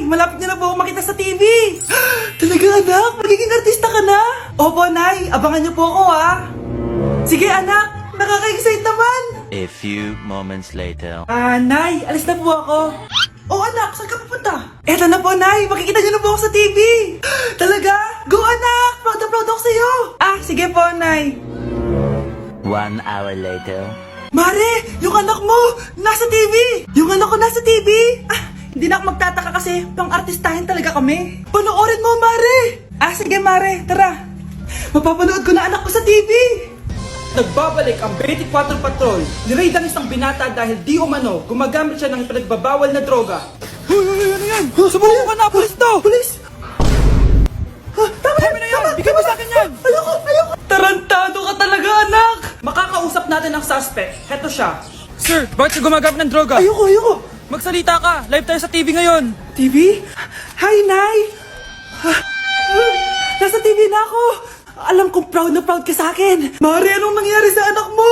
malapit na po ako makita sa TV. Talaga anak, magiging artista ka na? Opo Nay, abangan niyo po ako ha. Sige anak, nakaka-excite naman. A few moments later. Nay, alis na po ako. Oh anak, saan ka pupunta? Eto na po Nay, makikita niyo na po ako sa TV. Talaga? Go anak, proud na proud ako sa'yo. Sige po Nay. 1 hour later. Mare, yung anak mo, nasa TV! Yung anak ko nasa TV! Hindi na ako magtataka kasi pang-artistahin talaga kami. Panoorin mo, Mare! Sige, Mare, tara. Mapapanood ko na anak ko sa TV! Nagbabalik ang 24 Patrol. Niraid ang isang binata dahil di umano gumagamit siya ng ipinagbabawal na droga. Hoy, ano yan? Sumuko ka na, pulis to! Pulis! Tama na yan! Bigay mo sa akin yan! Ayoko! Tarantado ka talaga, anak! Makakausap natin ang suspect. Heto siya. Sir, bakit ka gumagamit ng droga? Ayoko! Magsalita ka! Live tayo sa TV ngayon! TV? Hi, Nay! Nasa TV na ako! Alam kong proud na proud ka sa akin! Mari, anong nangyari sa anak mo?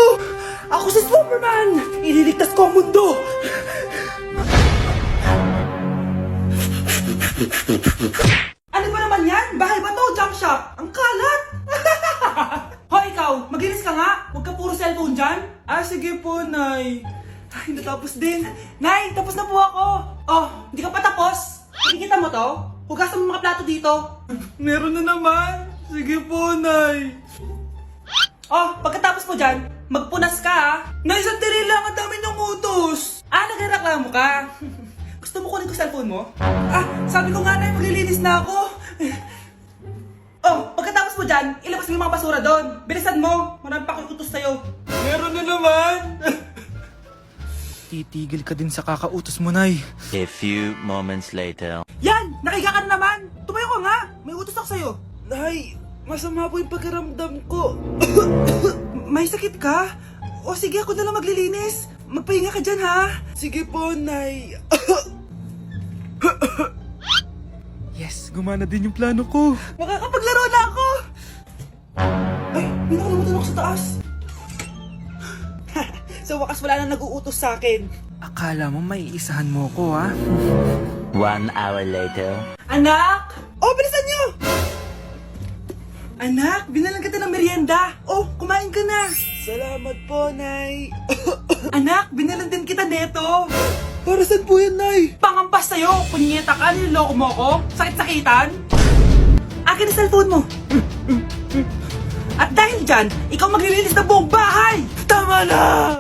Ako si Superman! Ililigtas ko ang mundo! Ano ba naman yan? Bahay ba to? Junk shop? Ang kalat! Hoy, ikaw! Maglinis ka nga! Huwag ka puro cellphone dyan! Sige po, Nay. Ay, natapos din. Nay, tapos na po ako. Hindi ka pa tapos? Nakikita mo to? Hugasan mo mga plato dito. Meron na naman. Sige po, Nay. Pagkatapos mo dyan, magpunas ka ha. Nay, sandali lang. Ang dami ng utos. Nagreklamo ka. Gusto mo kunin ko cellphone mo? Sabi ko nga, Nay, maglilinis na ako. Pagkatapos mo dyan, ilabas mo yung mga basura doon. Bilisan mo. Marami pa akong utos sa'yo. Meron na naman. Titigil ka din sa kakautos mo, Nay. A few moments later. Yan! Nakiga ka na naman! Tumayo ka nga! May utos ako sa'yo. Nay, masama po yung pagkaramdam ko. May sakit ka? Sige, ako na lang maglilinis. Magpahinga ka dyan, ha? Sige po, Nay. Yes, gumana din yung plano ko. Makakapaglaro na ako! Ay, may nakalimutan ako sa taas. Sa wakas wala na nag-uutos sa akin. Akala mo may isahan mo ko, ha? 1 hour later. Anak! Bilisan niyo! Anak, binalan kita ng merienda. Kumain ka na. Salamat po, Nay. Anak, binalan din kita neto. Para saan po yan, Nay? Pangampas sa'yo. Punyeta ka, niloloko mo ko. Sakit-sakitan. Akin ang cellphone mo. At dahil dyan, ikaw maglilinis ng buong bahay. Tama na!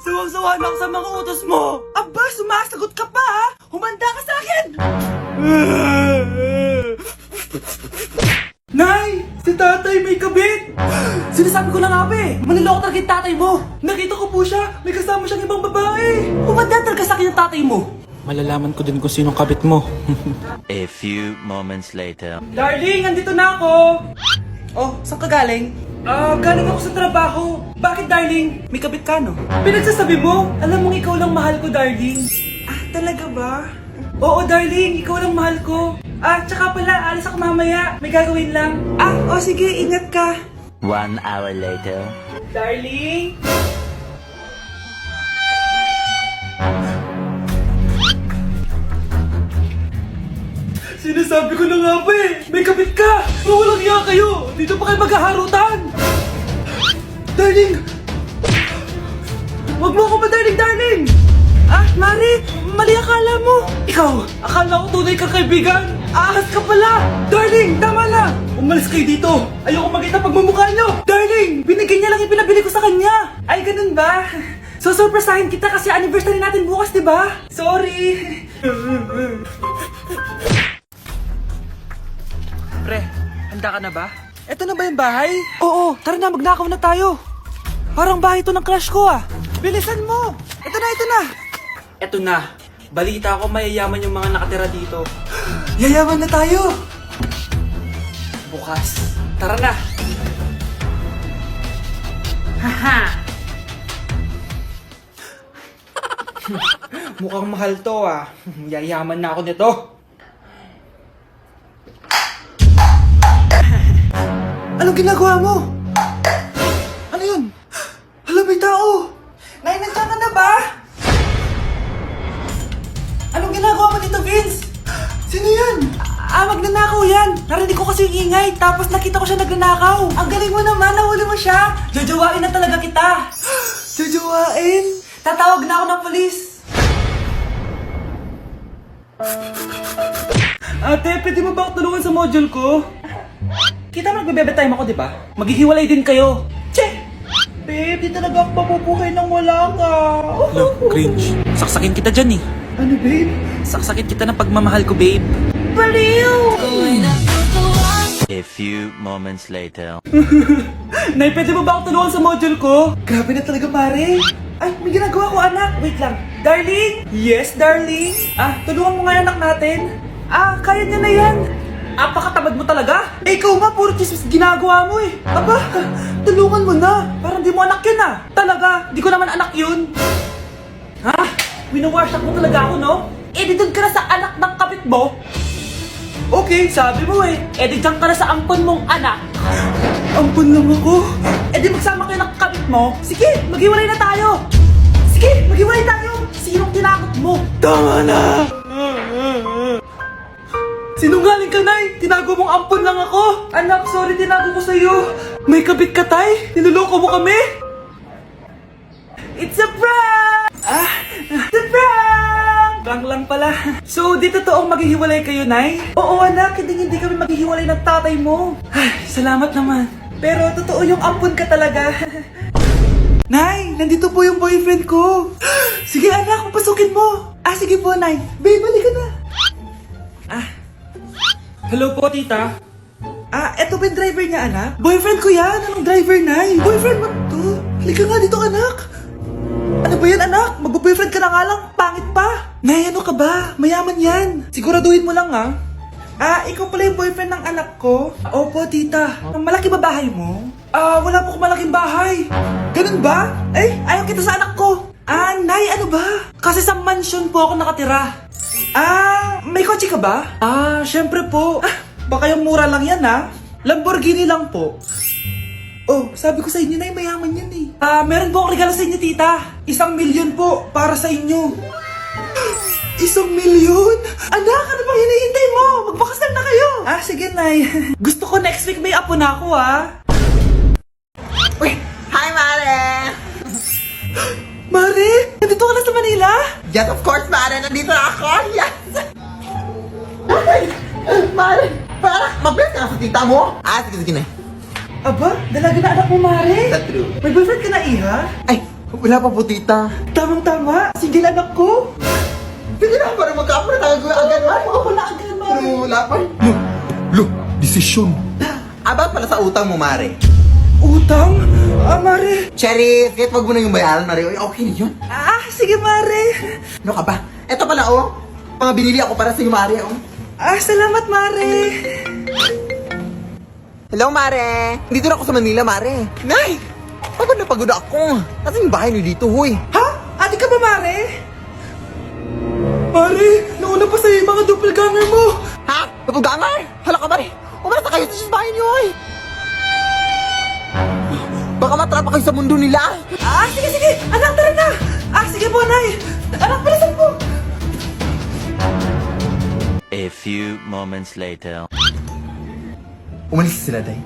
Sawang-sawa na ako sa mga utos mo. Aba, sumasagot ka pa ha? Humanda ka sa akin! Nay! Si tatay may kabit! Sinasabi ko na nga ba maniloko talaga yung tatay mo. Nakita ko po siya, may kasama siyang ibang babae. Humanda talaga sa akin yung tatay mo. Malalaman ko din kung sinong kabit mo. A few moments later. Darling, andito na ako! Saan ka galing? Galing ako sa trabaho. Bakit, darling? May kabit ka, no? Pinagsasabi mo? Alam mong ikaw lang mahal ko, darling. Talaga ba? Oo, darling. Ikaw lang mahal ko. Tsaka pala, alis ako mamaya. May gagawin lang. Sige. Ingat ka. 1 hour later. Darling? Sinasabi ko na nga ba may kabit ka! Mawalang iya kayo! Dito pa kayo maghaharutan! Darling! Huwag mo ako darling! Mari! Mali akala mo! Ikaw! Akala ko tunay kang kaibigan! Ahas ka pala! Darling! Tama na! Umalis kayo dito! Ayoko makita pagmumukha nyo! Darling! Binigay niya lang yung pinabili ko sa kanya! Ay, ganun ba? So, surpresahin kita kasi anniversary natin bukas, diba? Sorry! Pre, handa ka na ba? Eto na ba yung bahay? Oo, tara na, magnakaw na tayo. Parang bahay to ng crush ko Bilisan mo! Ito na! Eto na. Balita ko mayayaman yung mga nakatira dito. Yayaman na tayo! Bukas. Tara na! Haha! Mukhang mahal to Yayaman na ako nito. Anong ginagawa mo? Ano yun? Hala, may tao! Nay, nandiyan ka na ba? Anong ginagawa mo dito, V? Magnanakaw yan. Narinig ko kasi yung ingay, tapos nakita ko siya nagnanakaw. Ang galing mo naman, nahuli mo siya. Jojowain na talaga kita. Jojowain? Tatawag na ako ng polis. Ate, pwede mo ba ako tulungan sa module ko? Kita mo nagbe-bebe time ako, di ba? Maghihiwalay din kayo. Che! Babe, di talaga ako mapupuhay nang wala ka. Cringe. Saksakin kita dyan eh. Ano, babe? Saksakin kita ng pagmamahal ko, babe. Baliw! A few moments later. Nay, pwede mo ba ako tulungan sa module ko? Grabe na talaga, pare. Ay, may ginagawa ko, anak. Wait lang. Darling? Yes, darling? Tulungan mo nga yung anak natin. Kaya niya na yan. Apakatamad mo talaga. Ikaw nga, puro chismis ginagawa mo eh. Aba, tulungan mo na. Parang di mo anak yun Talaga, di ko naman anak yun. Winawash mo talaga ako, no? Di doon ka na sa anak ng kapit mo. Okay, sabi mo eh. Di dyan ka na sa ampon mong anak. Ampon lang ako. Di magsama kayo ng kapit mo. Sige, maghiwalay na tayo. Sige, maghiwalay tayo. Sinong tinakot mo? Tama na. Sinungaling ka, Nay! Tinago mong ampon lang ako! Anak, sorry, tinago ko sa'yo! May kabit ka, Tay? Niloloko mo kami? It's a prank! It's a prank! Prank lang pala. So, di totoong maghihiwalay kayo, Nay? Oo, anak, hindi kami maghihiwalay ng tatay mo. Ay, salamat naman. Pero totoo yung ampon ka talaga. Nay, nandito po yung boyfriend ko. Sige, anak, papasukin mo. Sige po, Nay. Babe, balik ka na. Hello po, tita. Eto ba yung driver niya, anak? Boyfriend ko yan. Anong driver, Nay? Boyfriend mo to? Halika nga dito, anak. Ano ba yan, anak? Mag-boyfriend ka na nga lang. Pangit pa. Nay, ano ka ba? Mayaman yan. Siguraduhin mo lang, ikaw pala yung boyfriend ng anak ko? Opo, tita. Malaki ba bahay mo? Wala po akong malaking bahay. Ganun ba? Ayaw kita sa anak ko. Nay, ano ba? Kasi sa mansion po ako nakatira. May kotse ka ba? Syempre po. Baka yung mura lang yan, Lamborghini lang po. Oh, sabi ko sa inyo, Nay, mayaman yan eh. Meron po akong regalo sa inyo, tita. 1,000,000 po para sa inyo. 1,000,000? Anak, ano bang hinihintay mo? Magpakasal na kayo. Sige, Nay. Gusto ko next week may apo na ako, Uy! Hi, Mare! Mare, nandito ka na sa Manila? Yes, of course, Mare! Nandito na ako! Yes! Mare! Para mag-bless ka na sa tita mo! Sige na. Aba, dalaga na anak mo, Mare. That's true. May boyfriend ka na, Iha? Ay! Wala pa po, tita. Tamang-tama, single anak ko. Pwede na, para magkaapo na tayo agad, Mare. Oo, wala agad, Mare. Pero wala pa. Lo! Desisyon! About pala sa utang mo, Mare. Utang? Mare. Cherry, kahit wag mo na yung bayaran, Mare. Okay na yun. Sige, Mare. Ano ka ba? Eto pala, mga binili ako para sa iyo, Mare, Salamat, Mare. Hello, Mare! Dito na ako sa Manila, Mare. Nay! Pagod na pagod ako. Nasaan yung bahay niyo dito, huy? Ate ka ba, Mare? Mare, nauna pa sa'yo yung mga doppelganger mo. Ha? Napugangar? Hala ka, Mare! Umarasa kayo sa bahay niyo, huy! Baka matrapa kayo sa mundo nila. Sige. Anak, tara na. Sige po, Nay. Anak, palasan po. A few moments later. Umalis sila, Day.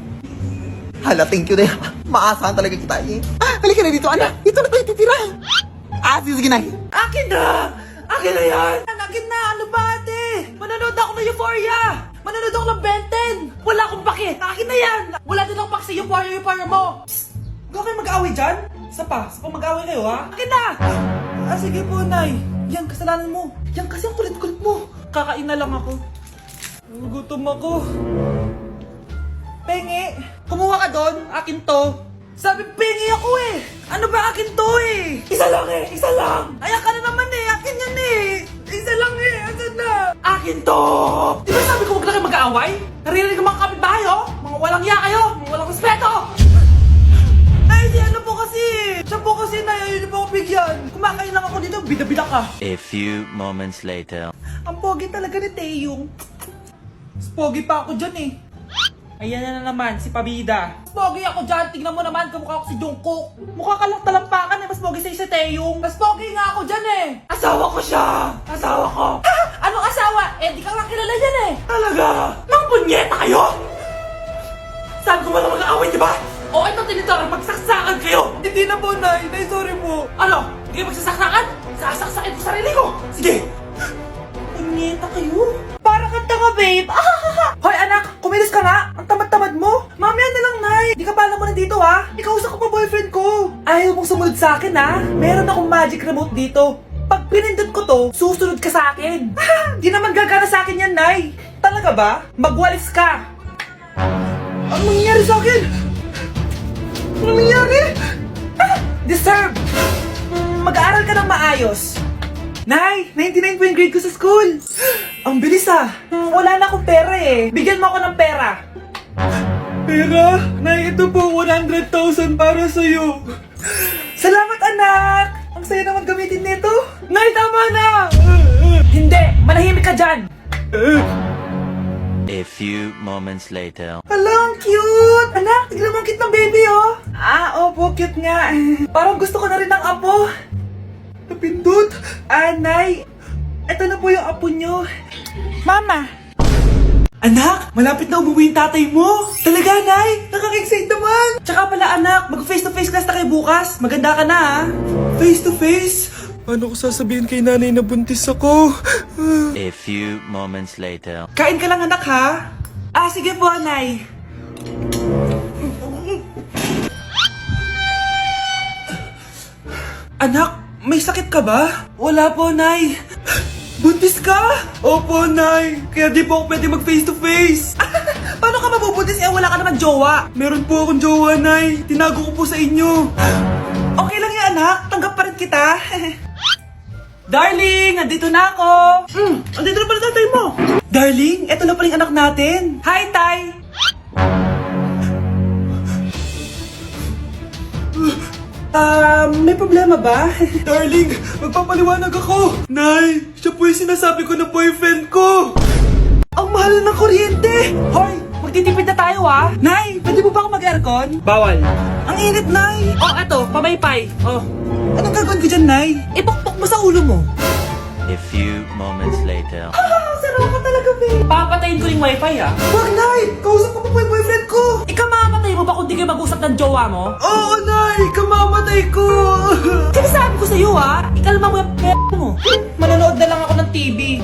Hala, thank you, Day. Maasahan talaga kita, Halika na dito, anak. Dito na tayo titira. Sige, Nay. Akin na. Akin na yan. Akin na. Ano ba, ate? Manonood ako ng Euphoria. Manonood ako ng Ben 10. Wala akong pake. Akin na yan. Wala din akong pake sa Euphoria mo. Huwag kayo mag-away dyan. Sa mag-away kayo, Akin na. Sige po, Nay. Yan, kasalanan mo. Yan kasi ang kulit-kulit mo. Kakain na lang ako. Gutom ako. Pengi, kumuha ka doon. Akin to. Sabi, pengi ako eh. Ano ba akin to eh? Isa lang. Ayan ka na naman eh. Akin yan eh. Isa lang eh. Asan na? Akin to. Di ba sabi ko huwag na kayo mag-aaway? Narinig ang mga kapitbahay, Mga walang iya kayo. Mga walang respeto. Si ano po kasi? Siya po kasi na yun po ako bigyan. Kumakain lang ako dito, bida-bida ka. A few moments later. Ang pogi talaga ni Taeyong. Mas pogi pa ako dyan eh. Ayan na naman, si Pabida. Mas pogi ako dyan, tignan mo naman, kamukha ako si Jungkook. Mukha ka lang talampakan eh, mas pogi sa'yo si Taeyong. Mas pogi nga ako dyan eh. Asawa ko siya! Asawa ko! Anong asawa? Eh, di ka nga kilala yan eh. Talaga? Mga punyeta kayo? Saan ko ba na mag-aaway, di ba? O, ito tinitara, magsaksakan kayo. Hindi na po, Nay. Nay, sorry po. Ano? Hindi kayo magsasaksakan? Sasaksakin ko sarili ko. Sige. Punyeta kayo? Para kang tanga, babe. Hoy, anak, kumilos ka nga. Ang tamad-tamad mo. Mamaya na lang, Nay. Di ka pala mo nandito, ha? Ikausap ko pa boyfriend ko. Ayaw mong sumunod sa akin, ha? Meron akong magic remote dito. Pag pinindot ko to, susunod ka sa akin. Di naman gagana sa akin yan, Nay. Talaga ba? Magwalis ka. Ano mangyayari sa akin? Ano nangyari? Deserve! Mag-aaral ka ng maayos. Nay, 99 po yung grade ko sa school. Ang bilis ah. Wala na akong pera eh. Bigyan mo ako ng pera. Pera? Nay, ito po, 100,000 para sa'yo. Salamat anak! Ang saya naman gamitin nito. Nay, tama na! Hindi, manahimik ka dyan. A few moments later. Hala, ang cute! Anak, tignan mo ang cute ng baby, oh! Opo, cute nga. Parang gusto ko na rin ng apo. Napindot! Nay, eto na po yung apo nyo. Mama! Anak, malapit na umuwi yung tatay mo! Talaga, Nay! Nakaka-excite naman! Tsaka pala, anak, mag-face-to-face class na kayo bukas. Maganda ka na, ha? Face-to-face? Paano ko sasabihin kay nanay na buntis ako? A few moments later. Kain ka lang, anak, ha? Sige po, Nay. Anak, may sakit ka ba? Wala po, Nay. Buntis ka? Opo, Nay. Kaya di po ako pwede mag face to face. Paano ka mabubuntis wala ka naman jowa? Meron po akong jowa, Nay. Tinago ko po sa inyo. Okay lang yan, anak. Tanggap pa rin kita. Darling, nandito na ako. Andito na pala tatay mo. Darling, eto na pala yung anak natin. Hi, Tay. May problema ba? Darling, magpapaliwanag ako. Nay, siya po yung sinasabi ko na boyfriend ko. Ang mahal ng kuryente! Hoy, magtitipid na tayo ha! Nay, pwede mo ba ako mag-aircon? Bawal. Ang init, Nay! Eto, pamaypay. Anong gagawin ko dyan, Nay? Ipukpok mo sa ulo mo. A few moments later. Sarap ka talaga, babe. Papatayin ko yung wifi, ha? Wag, Nay! Kausap ko pa po yung boyfriend ko! Ikaw mamatay mo ba kung di kayo mag-usap ng jowa mo? Oo, Nay, kamamatay ko. Sinasabi ko sa'yo, ha? Ikalma mo yung mo. Manonood na lang ako ng TV.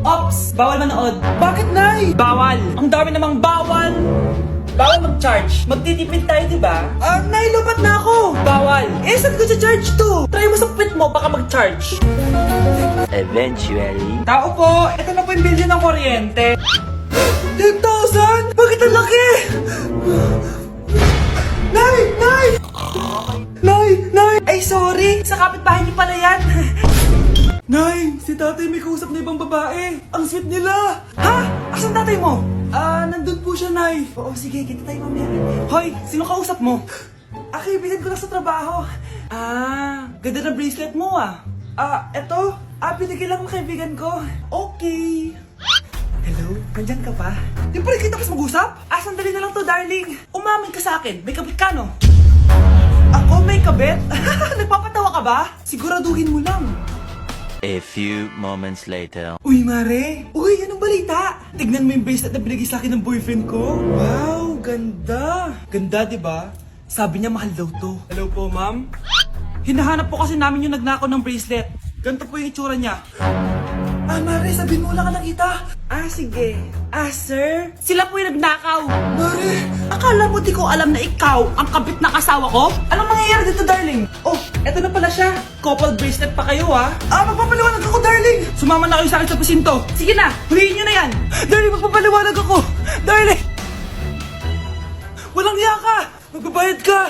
Ops! Bawal manood. Bakit, Nay? Bawal. Ang dami namang bawal. Bawal mag-charge. Magtitipid tayo, di ba? Nay, lupat na ako. Bawal. Saan ko charge to? Try mo sa pit mo, baka mag-charge. Eventually. Tao po, ito na po yung bilyo ng kuryente. 10,000? Bakit ang laki? Nay! Nay! Nay! Ay, sorry. Sa kapitbahay niyo pala yan. Nay, si tatay may kausap na ibang babae. Ang sweet nila. Ha? Asan tatay mo? Nandun po siya, Nay. Oo, sige, kita tayo mamaya. Hoy, sino kausap mo? Kaibigan ko lang sa trabaho. Ganda ng bracelet mo eto. Binigay lang ng kaibigan ko. Okay. Hello? Nandyan ka pa? Di pa rin kita mas mag-usap? Sandali na lang to, darling. Umamin ka sa akin. May kabit ka, no? Ako may kabit? Nagpapatawa ka ba? Siguraduhin mo lang. A few moments later. Uy, Mare! Uy, anong balita? Tignan mo yung bracelet na binigay sa akin ng boyfriend ko. Wow, ganda! Ganda, di ba? Sabi niya mahal daw to. Hello po, ma'am? Hinahanap po kasi namin yung nagnakaw ng bracelet. Ganito po yung itsura niya. Mare, sabihin mo wala ka nakita. Sige. Sir? Sila po yung nagnakaw. Mare! Akala mo di ko alam na ikaw ang kabit ng asawa ko? Anong mangyayari dito, darling? Eto na pala siya. Couple bracelet pa kayo, magpapaliwanag ako, darling. Sumama na kayo sa akin sa presinto. Sige na, huliin nyo na yan. Darling, magpapaliwanag ako. Darling! Walang hiya ka! Magbabayad ka!